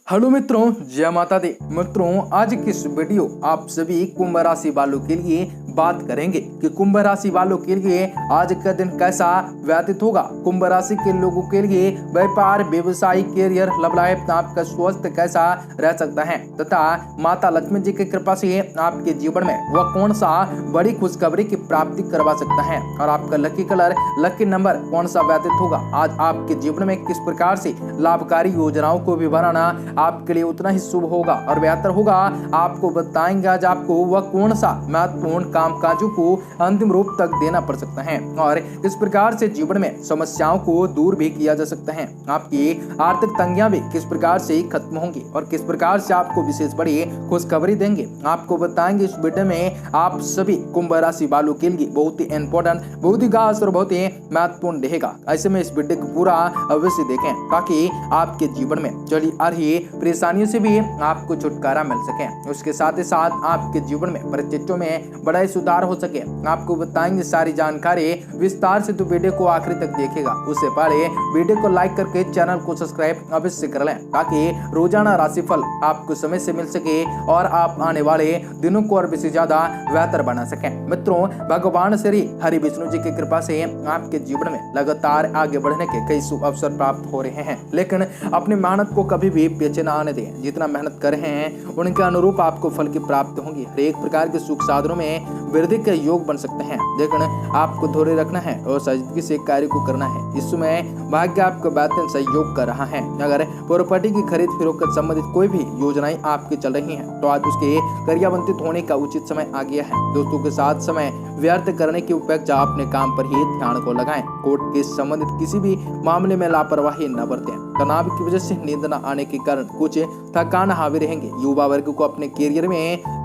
Hello मित्रों, जय माता दी। मित्रों, आज की इस वीडियो आप सभी कुंभ राशि वालों के लिए बात करेंगे कि कुंभ राशि वालों के लिए आज का दिन कैसा व्यतीत होगा। कुंभ राशि के लोगों के लिए व्यापार, व्यवसाय, कैरियर, लव लाइफ, आपका स्वास्थ्य कैसा रह सकता है तथा माता लक्ष्मी जी की कृपा से आपके जीवन में वह कौन सा बड़ी खुशखबरी की प्राप्ति करवा सकता है और आपका लकी कलर, लकी नंबर कौन सा व्यतीत होगा। आज आपके जीवन में किस प्रकार से लाभकारी योजनाओं को भी बनाना आपके लिए उतना ही शुभ होगा और बेहतर होगा। आपको बताएंगे आज आपको वह कौन सा महत्वपूर्ण कामकाजों को अंतिम रूप तक देना पड़ सकता है और किस प्रकार से जीवन में समस्याओं को दूर भी किया जा सकता है। आपकी आर्थिक तंगियां भी किस प्रकार से खत्म होंगी और किस प्रकार से आपको विशेष बड़ी खुशखबरी देंगे, आपको बताएंगे इस वीडियो में। आप सभी कुंभ राशि वालों के लिए बहुत ही इंपॉर्टेंट, बहुत ही खास और बहुत ही महत्वपूर्ण रहेगा। ऐसे में इस वीडियो को पूरा अवश्य देखें ताकि आपके जीवन में चली आ रही परेशानियों से भी आपको छुटकारा मिल सके, उसके साथ ही साथ आपके जीवन में परिस्थितियों में बड़ा सुधार हो सके। आपको बताएंगे सारी जानकारी विस्तार से, तो वीडियो को आखिरी तक देखेगा। उससे पहले वीडियो को लाइक करके चैनल को सब्सक्राइब अवश्य कर लें ताकि रोजाना राशिफल आपको समय से मिल सके और आप आने वाले दिनों को और भी ज्यादा बेहतर बना सके। मित्रों, भगवान श्री हरि विष्णु जी की कृपा से आपके जीवन में लगातार आगे बढ़ने के कई शुभ अवसर प्राप्त हो रहे हैं, लेकिन अपनी मेहनत को कभी भी पीछे ना आने दें। जितना मेहनत कर रहे हैं उनके अनुरूप आपको फल की प्राप्ति होगी। हर एक प्रकार के सुख साधनों में वृद्धि के योग बन सकते हैं, लेकिन आपको धैर्य रखना है और संजीदगी से कार्य को करना है। इस समय भाग्य आपको बेहतर सहयोग कर रहा है। अगर प्रॉपर्टी की खरीद फरोख्त से संबंधित कोई भी योजनाएं आपकी चल रही हैं तो आज उसके क्रियान्वित होने का उचित समय आ गया है। दोस्तों के साथ समय व्यर्थ करने की अपेक्षा अपने काम पर ही ध्यान को लगाएं। कोर्ट के संबंधित किसी भी मामले में लापरवाही न बरतें। तनाव की वजह से नींद न आने के कारण कुछ थकान हावी रहेंगे। युवा वर्ग को अपने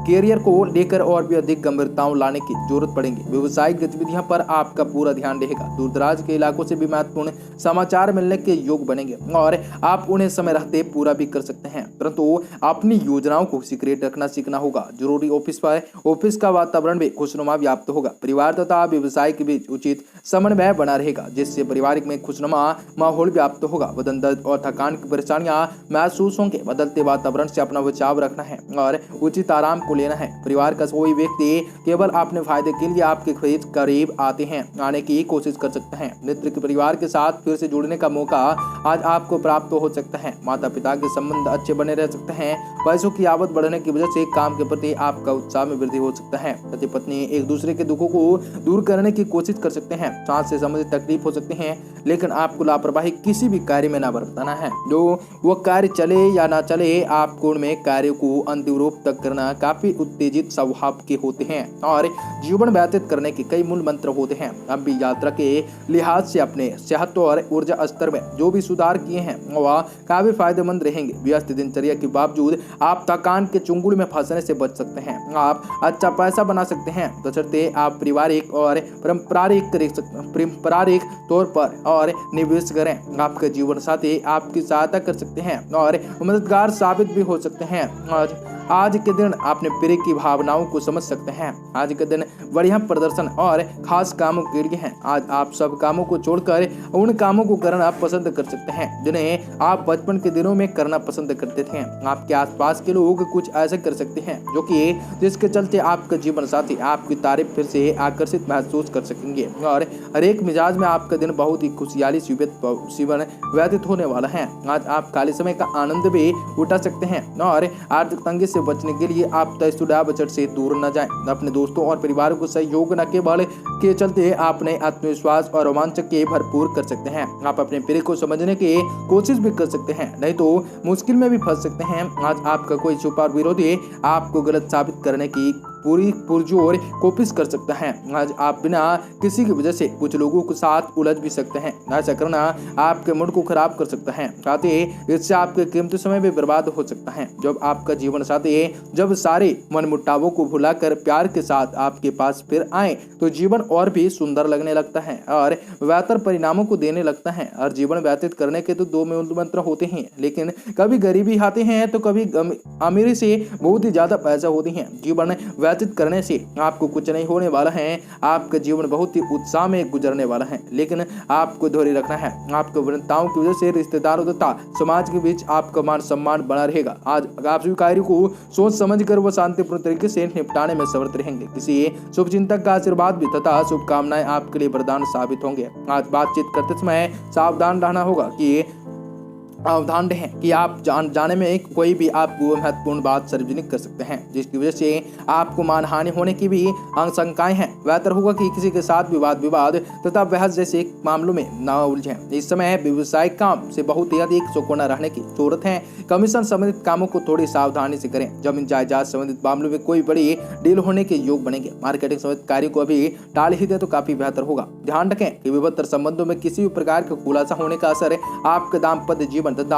कैरियर को लेकर और भी अधिक गंभीरताओं लाने की जरूरत पड़ेगी। व्यवसायिक गतिविधियों पर आपका पूरा ध्यान रहेगा। दूर दराज के इलाकों से भी महत्वपूर्ण समाचार मिलने के योग बनेंगे और आप उन्हें समय रहते पूरा भी कर सकते हैं, परंतु अपनी योजनाओं को सीक्रेट रखना सीखना होगा। जरूरी ऑफिस का वातावरण भी खुशनुमा व्याप्त होगा। परिवार तथा व्यवसाय के बीच उचित समन्वय बना रहेगा, जिससे पारिवारिक में खुशनुमा माहौल व्याप्त होगा। बदन दर्द और थकान की परेशानियां महसूस होंगे। बदलते वातावरण से अपना बचाव रखना है और उचित आराम को लेना है। परिवार का कोई व्यक्ति केवल अपने फायदे के लिए आपके करीब आने की कोशिश कर सकते हैं। मित्र के परिवार के साथ फिर से जुड़ने का मौका आज आपको प्राप्त हो सकता है। माता पिता के संबंध अच्छे बने रह सकते हैं। पैसों की आवक बढ़ने की वजह से काम के प्रति आपका उत्साह में वृद्धि हो सकता है। पति पत्नी एक दूसरे के दुखों को दूर करने की कोशिश कर सकते हैं। सांस से संबंधित तकलीफ हो सकती है, लेकिन आपको लापरवाही किसी भी कार्य में न बरतना है। जो वो कार्य चले या ना चले, आपको उनमें कार्य को अंतिम रूप तक करना काफी उत्तेजित स्वभाव के होते हैं और जीवन व्यतीत करने के कई मूल मंत्र होते हैं। अब भी यात्रा के लिहाज से अपने सेहत और ऊर्जा स्तर में जो भी सुधार किए हैं वह काफी फायदेमंद रहेंगे। व्यस्त दिनचर्या के बावजूद आप थकान के चुंगल में फंसने से बच सकते हैं। आप अच्छा पैसा बना सकते हैं, बशर्ते आप पारिवारिक और पारंपरिक तौर पर और निवेश करें। आपके जीवन साथी आपकी सहायता कर सकते हैं और मददगार साबित भी हो सकते हैं। आज के दिन अपने प्रिय की भावनाओं को समझ सकते हैं। आज के दिन बढ़िया प्रदर्शन और खास कामों के लिए हैं। आज आप सब कामों को छोड़कर उन कामों को करना पसंद कर सकते हैं जिन्हें आप बचपन के दिनों में करना पसंद करते थे। आपके आसपास के लोग कुछ ऐसे कर सकते हैं जिसके चलते आपका जीवन साथी आपकी तारीफ फिर से आकर्षित महसूस कर सकेंगे और हर एक मिजाज में आपका दिन बहुत ही खुशहाली जीवन व्यतीत होने वाला है। आज आप खाली समय का आनंद भी उठा सकते हैं और आर्थिक तंगी से बचने के लिए आप तयशुदा बजट से दूर न जाएं। अपने दोस्तों और परिवार को सहयोग न केवल के चलते अपने आत्मविश्वास और रोमांच के भरपूर कर सकते हैं। आप अपने प्रिय को समझने की कोशिश भी कर सकते हैं, नहीं तो मुश्किल में भी फंस सकते हैं। आज आपका कोई छुपा विरोधी आपको गलत साबित करने की पूरी पुरजोर कोशिश कर सकता है। आज आप बिना किसी की वजह से कुछ लोगों के साथ उलझ भी सकते हैं। ऐसा करना आपके मूड को खराब कर सकता है, साथ ही इससे आपके कीमती समय भी बर्बाद हो सकता है। जब आपका जीवन साथी जब सारे मनमुटावों को भुलाकर प्यार के साथ आपके पास फिर आए तो जीवन और भी सुंदर लगने लगता है और बेहतर परिणामों को देने लगता है। और जीवन व्यतीत करने के तो दो मूल मंत्र होते हैं, लेकिन कभी गरीबी आते हैं तो कभी अमीरी से बहुत ही ज्यादा पैसा होती है। जीवन व्यतीत करने से आपको कुछ नहीं होने वाला है। आपका जीवन बहुत ही उत्साह में गुजरने वाला है, लेकिन आपको धैर्य रखना है। आपको विभिन्नताओं की वजह से रिश्तेदारों तथा समाज के बीच आपका मान सम्मान बना रहेगा। आज आप सभी कार्यों को सोच समझ कर व शांतिपूर्ण तरीके से निपटाने में समर्थ रहेंगे। किसी शुभ चिंतक का आशीर्वाद भी तथा शुभकामनाएं आपके लिए वरदान साबित होंगे। आज बातचीत करते समय सावधान रहना होगा कि अवधान रहें कि आप जाने में कोई भी आप महत्वपूर्ण बात सार्वजनिक कर सकते हैं, जिसकी वजह से आपको मानहानि होने की भी आशंकाएं हैं। बेहतर होगा कि किसी के साथ विवाद तथा बहस जैसे मामलों में न उलझें। इस समय व्यवसायिक काम से बहुत ही अधिक चौकन्ना रहने की जरूरत है। कमीशन संबंधित कामों को थोड़ी सावधानी से करें। जमीन जायदाद संबंधित मामलों में कोई बड़ी डील होने के योग बनेंगे। मार्केटिंग संबंधित कार्य को अभी टाल ही दे तो काफी बेहतर होगा। ध्यान रखें कि विभिन्न संबंधों में किसी भी प्रकार का खुलासा होने का असर आपके दाम्पत्य जीवन तथा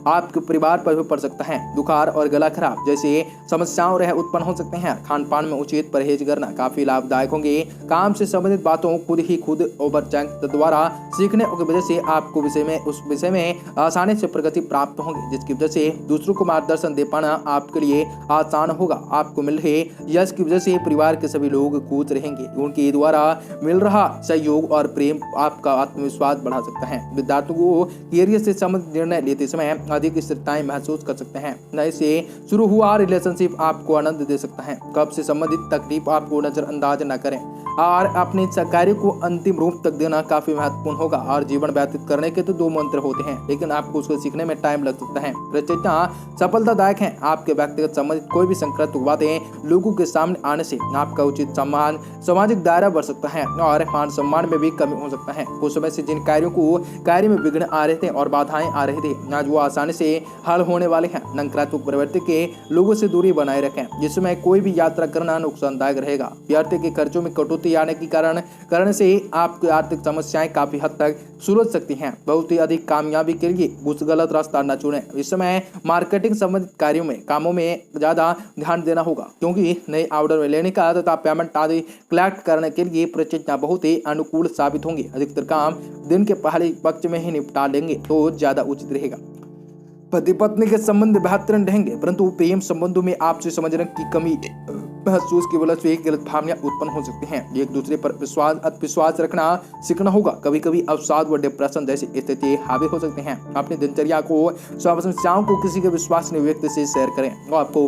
आपके परिवार पर भी पड़ सकता है। बुखार और गला खराब जैसे समस्याओं रह उत्पन्न हो सकते हैं। खान पान में उचित परहेज करना काफी लाभदायक होंगे। काम से संबंधित बातों खुद ओवरचैंक द्वारा सीखने की वजह से आपको उस विषय में आसानी से प्रगति प्राप्त होगी, जिसकी वजह से दूसरों को मार्गदर्शन दे पाना आपके लिए आसान होगा। आपको मिल रहे यश की वजह से परिवार के सभी लोग खुश रहेंगे। उनके द्वारा मिल रहा सहयोग और प्रेम आपका आत्मविश्वास बढ़ा सकता है। विद्यार्थियों को कैरियर से संबंधित निर्णय लेते समय अधिक स्थिरताएं महसूस कर सकते हैं। नए से शुरू हुआ रिलेशनशिप आपको आनंद दे सकता है। कब से संबंधित तकलीफ आपको नजरअंदाज न करें और अपने कार्य को अंतिम रूप तक देना काफी महत्वपूर्ण होगा। और जीवन व्यतीत करने के तो 2 मंत्र होते हैं, लेकिन आपको उसको सीखने में टाइम लग सकता है। परिस्थितियां सफलतादायक हैं। आपके व्यक्तिगत संबंधित कोई भी संकट बातें लोगों के सामने आने से आपका उचित सम्मान सामाजिक दायरा बढ़ सकता है और मान सम्मान में भी कमी हो सकता है। कुछ समय से जिन कार्य में विघ्न आ रहे थे और बाधाएं आ रही थी, आज वो आसानी से हल होने वाले हैं। नकारात्मक प्रवृत्ति के लोगों से दूरी बनाए रखें, जिसमें कोई भी यात्रा करना नुकसानदायक रहेगा। व्यक्ति के खर्चों में कटौती आने के कारण से आपकी आर्थिक समस्याएं काफी हद तक सुलझ सकती हैं। बहुत ही अधिक कामयाबी के लिए कुछ गलत रास्ता न चुनें। इस समय मार्केटिंग संबंधित कामों में ज्यादा ध्यान देना होगा, क्योंकि नए ऑर्डर में लेने का तथा पेमेंट आदि कलेक्ट करने के लिए परिस्थितियां बहुत ही अनुकूल साबित होंगी। अधिकतर काम दिन के पहले पक्ष में ही निपटा लेंगे तो ज्यादा उचित रहेगा। पति पत्नी के संबंध बेहतरीन रहेंगे, परंतु प्रेम संबंधों में आपसे समझने की कमी महसूस की वजह से गलत भावनाएं उत्पन्न हो सकती हैं। एक दूसरे पर विश्वास रखना सीखना होगा। कभी कभी अवसाद व डिप्रेशन जैसी स्थिति हावी हो सकती हैं। अपनी दिनचर्या को समस्याओं को किसी के विश्वसनीय व्यक्ति से शेयर करें और आपको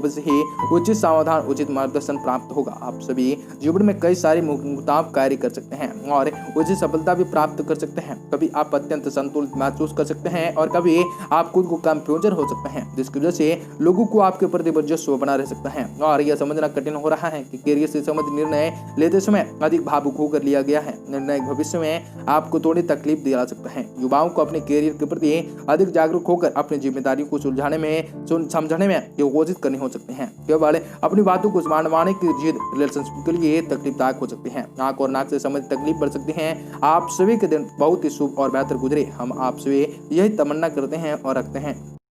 उचित समाधान उचित मार्गदर्शन प्राप्त होगा। आप सभी जीवन में कई सारे मुताबिक कार्य कर सकते हैं और उचित सफलता भी प्राप्त कर सकते हैं। कभी आप अत्यंत संतुलित महसूस कर सकते हैं और कभी आप खुद को कंफ्यूजन हो सकते हैं, जिसकी वजह से लोगों को आपके प्रति वर्चस्व बना रह सकता है। और यह समझना कठिन हो रहा है कि कैरियर से संबंधित निर्णय लेते समय अधिक भावुक होकर लिया गया है। निर्णय भविष्य में आपको थोड़ी तकलीफ दिला सकता है। युवाओं को अपने कैरियर के प्रति अधिक जागरूक होकर अपनी जिम्मेदारियों को समझने में कोशिश करनी हो सकती है। केवल अपनी बातों को मनवाने की जिद रिलेशनशिप के लिए तकलीफदायक हो सकती है। आंख और नाक से संबंधित तकलीफ बढ़ सकती है। आप सभी के दिन बहुत ही शुभ और बेहतर गुजरे, हम आप सभी यही तमन्ना करते हैं और रखते हैं।